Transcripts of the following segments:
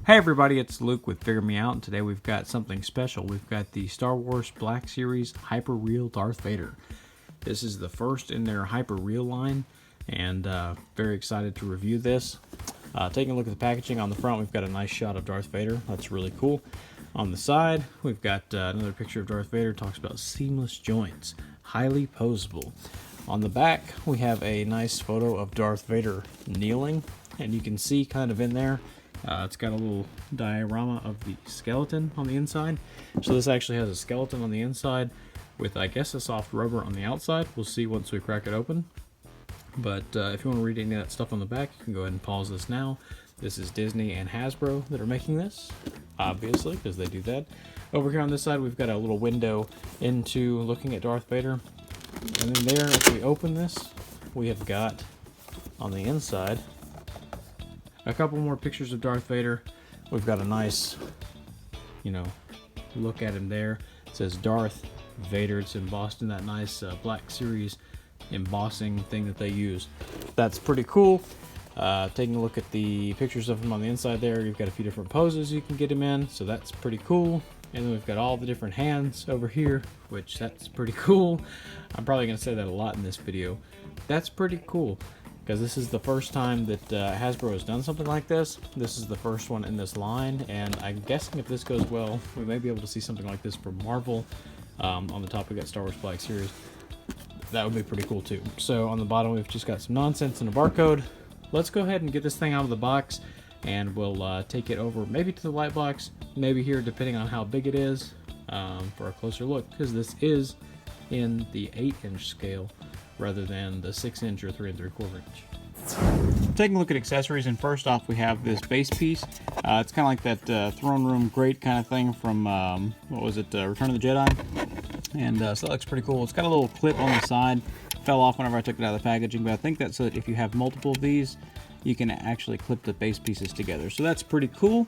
Hey everybody, it's Luke with Figure Me Out, and today we've got something special. We've got the Star Wars Black Series Hyperreal Darth Vader. This is the first in their Hyperreal line, and very excited to review this. Taking a look at the packaging, on the front we've got a nice shot of Darth Vader. That's really cool. On the side, we've got another picture of Darth Vader. Talks about seamless joints, highly posable. On the back, we have a nice photo of Darth Vader kneeling, and you can see kind of in there, it's got a little diorama of the skeleton on the inside. So this actually has a skeleton on the inside with, I guess, a soft rubber on the outside. We'll see once we crack it open. But if you want to read any of that stuff on the back, you can go ahead and pause this now. This is Disney and Hasbro that are making this, obviously, because they do that. Over here on this side, we've got a little window into looking at Darth Vader. And then there, if we open this, we have got, on the inside, a couple more pictures of Darth Vader. We've got a nice, look at him there. It says Darth Vader. It's embossed in that nice Black Series embossing thing that they use. That's pretty cool. Taking a look at the pictures of him on the inside there, you've got a few different poses you can get him in, so that's pretty cool. And then we've got all the different hands over here, which that's pretty cool. I'm probably going to say that a lot in this video. That's pretty cool, because this is the first time that Hasbro has done something like this. This is the first one in this line, and I'm guessing if this goes well, we may be able to see something like this for Marvel. On the top, we got Star Wars Black Series. That would be pretty cool too. So on the bottom, we've just got some nonsense and a barcode. Let's go ahead and get this thing out of the box, and we'll take it over maybe to the light box, maybe here, depending on how big it is, for a closer look, because this is in the 8-inch scale rather than the 6-inch or 3 3/4 inch. Taking a look at accessories, and first off we have this base piece. It's kind of like that throne room grate kind of thing from, what was it, Return of the Jedi? And so that looks pretty cool. It's got a little clip on the side. Fell off whenever I took it out of the packaging, but I think that's so that if you have multiple of these, you can actually clip the base pieces together. So that's pretty cool.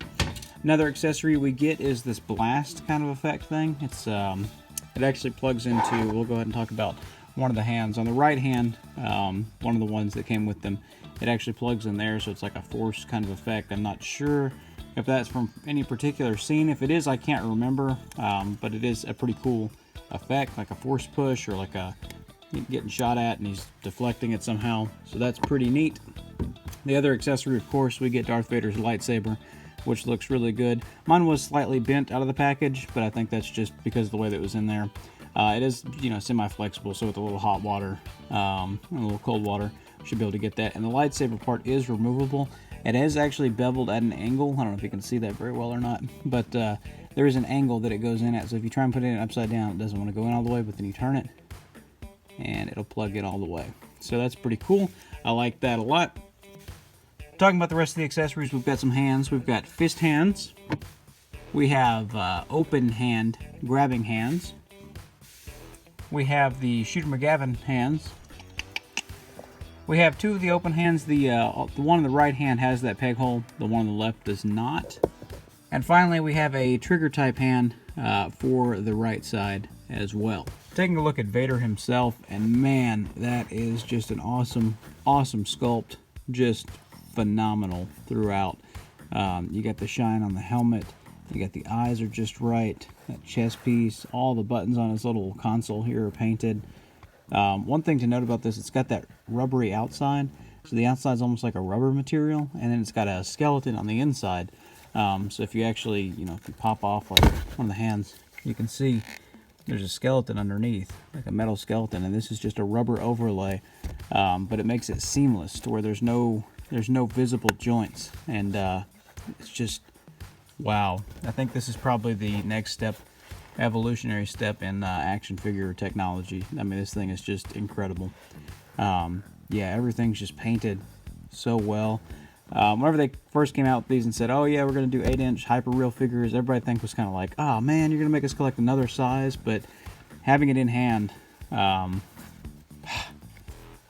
Another accessory we get is this blast kind of effect thing. It's it actually plugs into, we'll go ahead and talk about one of the hands. On the right hand, one of the ones that came with them, it actually plugs in there, so it's like a force kind of effect. I'm not sure if that's from any particular scene. If it is, I can't remember, but it is a pretty cool effect, like a force push or like a getting shot at and he's deflecting it somehow. So that's pretty neat. The other accessory, of course, we get Darth Vader's lightsaber, which looks really good. Mine was slightly bent out of the package, but I think that's just because of the way that it was in there. It is, semi-flexible, so with a little hot water and a little cold water, you should be able to get that. And the lightsaber part is removable. It is actually beveled at an angle. I don't know if you can see that very well or not, but there is an angle that it goes in at. So if you try and put it upside down, it doesn't want to go in all the way, but then you turn it, and it'll plug in all the way. So that's pretty cool. I like that a lot. Talking about the rest of the accessories, we've got some hands. We've got fist hands. We have open hand grabbing hands. We have the Shooter McGavin hands. We have two of the open hands. The one on the right hand has that peg hole. The one on the left does not. And finally, we have a trigger type hand for the right side as well. Taking a look at Vader himself, and man, that is just an awesome sculpt. Just phenomenal throughout. You got the shine on the helmet. You got the eyes are just right. That chest piece, all the buttons on his little console here are painted. One thing to note about this, it's got that rubbery outside. So the outside is almost like a rubber material, and then it's got a skeleton on the inside. So if you actually, if you pop off like one of the hands, you can see there's a skeleton underneath, like a metal skeleton, and this is just a rubber overlay, but it makes it seamless to where there's no visible joints, and it's just wow. I think this is probably the next step, evolutionary step in action figure technology. I mean, this thing is just incredible. Yeah, everything's just painted so well. Whenever they first came out with these and said, oh yeah, we're going to do 8-inch Hyperreal figures, everybody I think was kind of like, oh man, you're going to make us collect another size. But having it in hand, I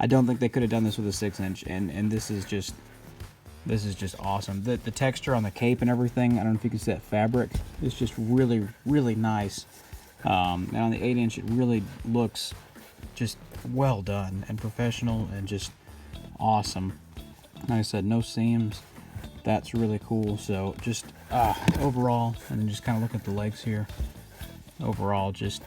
don't think they could have done this with a 6-inch, and this is just awesome. The texture on the cape and everything, I don't know if you can see that fabric, it's just really, really nice. And on the 8-inch, it really looks just well done and professional and just awesome. Like I said, no seams, That's really cool. So just overall, and just kind of look at the legs here. Overall, just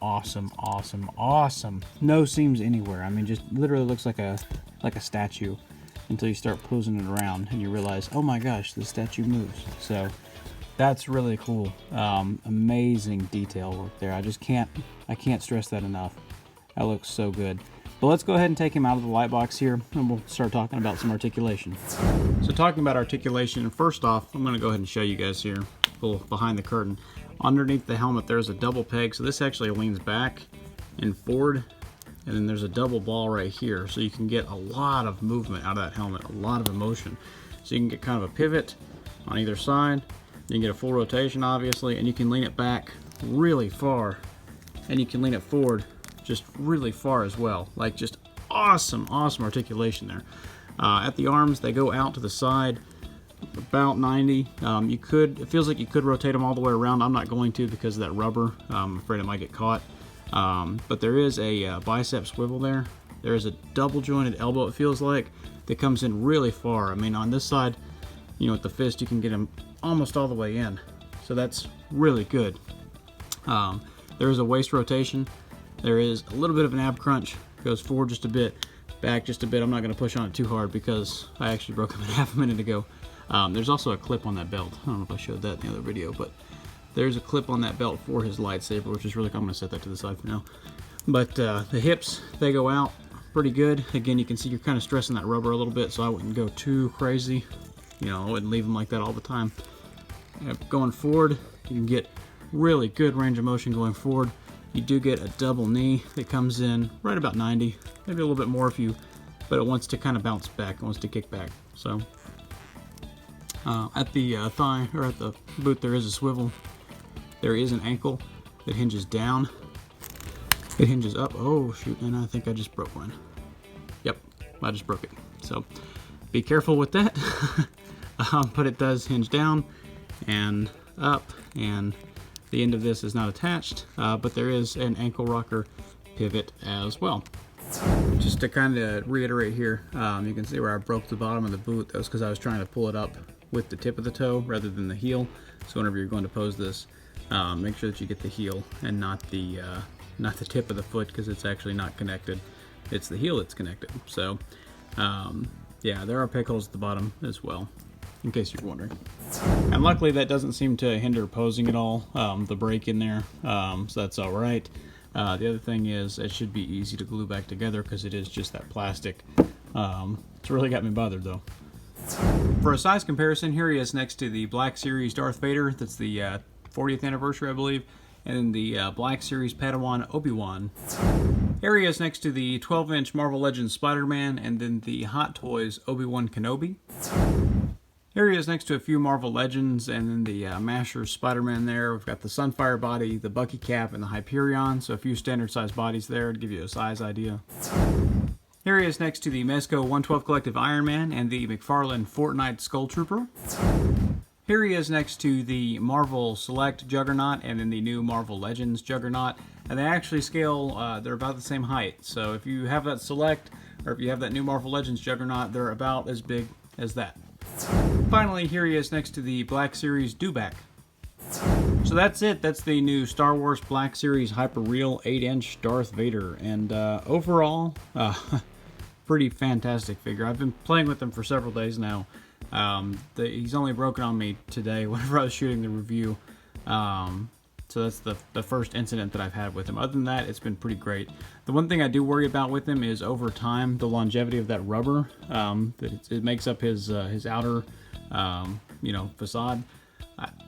awesome, awesome, awesome. No seams anywhere. I mean, just literally looks like a statue until you start posing it around and you realize, oh my gosh, the statue moves. So that's really cool. Amazing detail work there. I can't stress that enough. That looks so good. But let's go ahead and take him out of the light box here, and we'll start talking about some articulation. So talking about articulation, first off, I'm going to go ahead and show you guys here, a little behind the curtain. Underneath the helmet, there's a double peg, so this actually leans back and forward, and then there's a double ball right here, so you can get a lot of movement out of that helmet, a lot of emotion. So you can get kind of a pivot on either side, you can get a full rotation, obviously, and you can lean it back really far, and you can lean it forward just really far as well. Like, just awesome, awesome articulation there. At the arms, they go out to the side about 90. It feels like you could rotate them all the way around. I'm not going to because of that rubber. I'm afraid it might get caught. But there is a bicep swivel there. There is a double jointed elbow, it feels like, that comes in really far. I mean, on this side, you know, with the fist, you can get them almost all the way in. So that's really good. There is a waist rotation. There is a little bit of an ab crunch. Goes forward just a bit, back just a bit. I'm not going to push on it too hard because I actually broke him in half a minute ago. There's also a clip on that belt. I don't know if I showed that in the other video, but there's a clip on that belt for his lightsaber, which is really cool. I'm going to set that to the side for now. But the hips, they go out pretty good. Again, you can see you're kind of stressing that rubber a little bit, so I wouldn't go too crazy. You know, I wouldn't leave them like that all the time. Going forward, you can get really good range of motion going forward. You do get a double knee that comes in right about 90, maybe a little bit more if you, but it wants to kind of bounce back, it wants to kick back. So at the thigh, or at the boot, there is a swivel. There is an ankle that hinges down. It hinges up. Oh shoot, and I think I just broke one. Yep, I just broke it. So be careful with that. But it does hinge down and up, and the end of this is not attached, but there is an ankle rocker pivot as well. Just to kind of reiterate here, you can see where I broke the bottom of the boot. That was because I was trying to pull it up with the tip of the toe rather than the heel. So whenever you're going to pose this, make sure that you get the heel and not the tip of the foot, because it's actually not connected. It's the heel that's connected. So yeah, there are peg holes at the bottom as well, in case you're wondering. And luckily that doesn't seem to hinder posing at all, the break in there, so that's all right. The other thing is it should be easy to glue back together because it is just that plastic. It's really got me bothered though. For a size comparison, here he is next to the Black Series Darth Vader. That's the 40th anniversary, I believe, and then the Black Series Padawan Obi-Wan. Here he is next to the 12-inch Marvel Legends Spider-Man, and then the Hot Toys Obi-Wan Kenobi. Here he is next to a few Marvel Legends, and then the Masher Spider-Man there. We've got the Sunfire body, the Bucky cap, and the Hyperion, so a few standard size bodies there to give you a size idea. Here he is next to the Mezco 112 Collective Iron Man and the McFarlane Fortnite Skull Trooper. Here he is next to the Marvel Select Juggernaut and then the new Marvel Legends Juggernaut. And they actually scale, they're about the same height. So if you have that Select, or if you have that new Marvel Legends Juggernaut, they're about as big as that. Finally, here he is next to the Black Series Dewback. So that's it. That's the new Star Wars Black Series Hyperreal 8-inch Darth Vader. And overall, pretty fantastic figure. I've been playing with him for several days now. He's only broken on me today whenever I was shooting the review. So that's the first incident that I've had with him. Other than that, it's been pretty great. The one thing I do worry about with him is over time, the longevity of that rubber, that it makes up his outer, facade.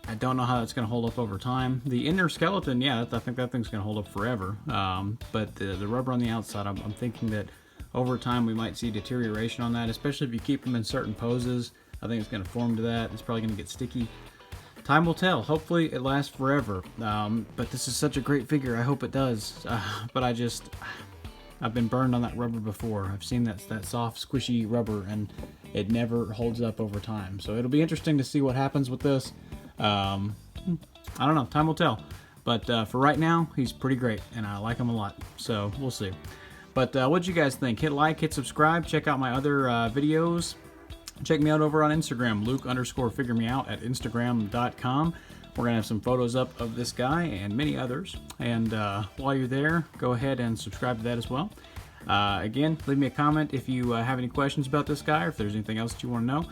I don't know how that's going to hold up over time. The inner skeleton, yeah, I think that thing's going to hold up forever. But the rubber on the outside, I'm thinking that over time we might see deterioration on that, especially if you keep them in certain poses. I think it's going to form to that. It's probably going to get sticky. Time will tell. Hopefully it lasts forever. But this is such a great figure. I hope it does. But I've been burned on that rubber before. I've seen that soft, squishy rubber, and it never holds up over time. So it'll be interesting to see what happens with this. I don't know. Time will tell. But for right now, he's pretty great, and I like him a lot. So we'll see. But what'd you guys think? Hit like, hit subscribe, check out my other videos. Check me out over on Instagram, Luke_figuremeout at Instagram.com. We're going to have some photos up of this guy and many others. And while you're there, go ahead and subscribe to that as well. Again, leave me a comment if you have any questions about this guy or if there's anything else that you want to know.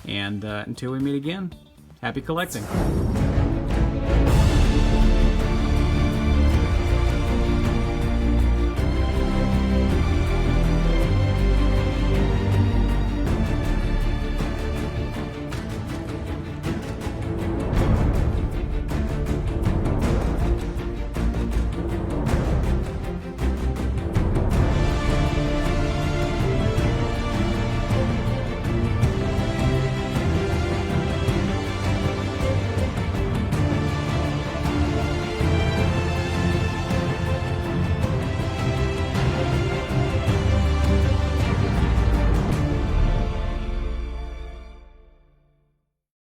And until we meet again, happy collecting.